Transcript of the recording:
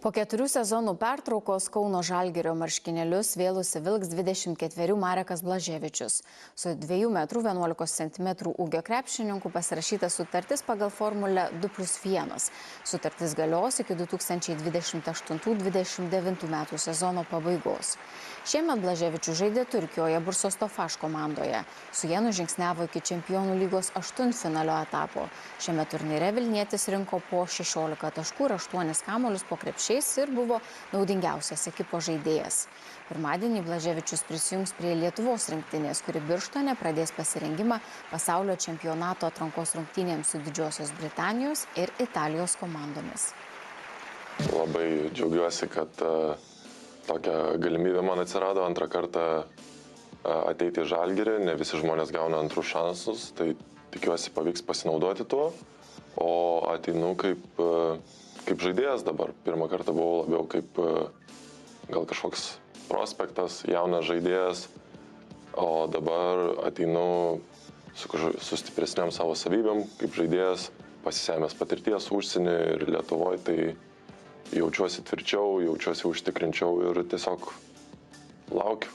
Po 4 sezonų pertraukos Kauno Žalgirio marškinėlius vėl užsivilks 24 Marekas Blaževičius. Su 2,11 cm ūgio krepšininku pasirašyta sutartis pagal formulę 2+1. Sutartis galios iki 2028-2029 metų sezono pabaigos. Šiemet Blaževičius žaidė Turkijoje Bursos Tofaš komandoje. Su jie nužingsniavo iki Čempionų lygos aštuntfinalio etapo. Šiame turnyre vilnietis rinko po 16 taškų ir 8 kamuolius po krepšiais ir buvo naudingiausias ekipos žaidėjas. Pirmadienį Blaževičius prisijungs prie Lietuvos rinktinės, kuri Birštone pradės pasirengimą pasaulio čempionato atrankos rungtynėms su Didžiosios Britanijos ir Italijos komandomis. Labai džiaugiuosi, kad tokia galimybė man atsirado antrą kartą ateiti į Žalgirį. Ne visi žmonės gauna antrus šansus, tai tikiuosi pavyks pasinaudoti tuo. O ateinu kaip žaidėjas dabar. Pirmą kartą buvau labiau kaip gal kažkoks prospektas, jaunas žaidėjas, o dabar ateinu su stipresniam savo savybėm kaip žaidėjas, pasisemęs patirties užsienį ir Lietuvoje, tai jaučiuosi tvirčiau, jaučiuosi užtikrinčiau ir tiesiog laukiu.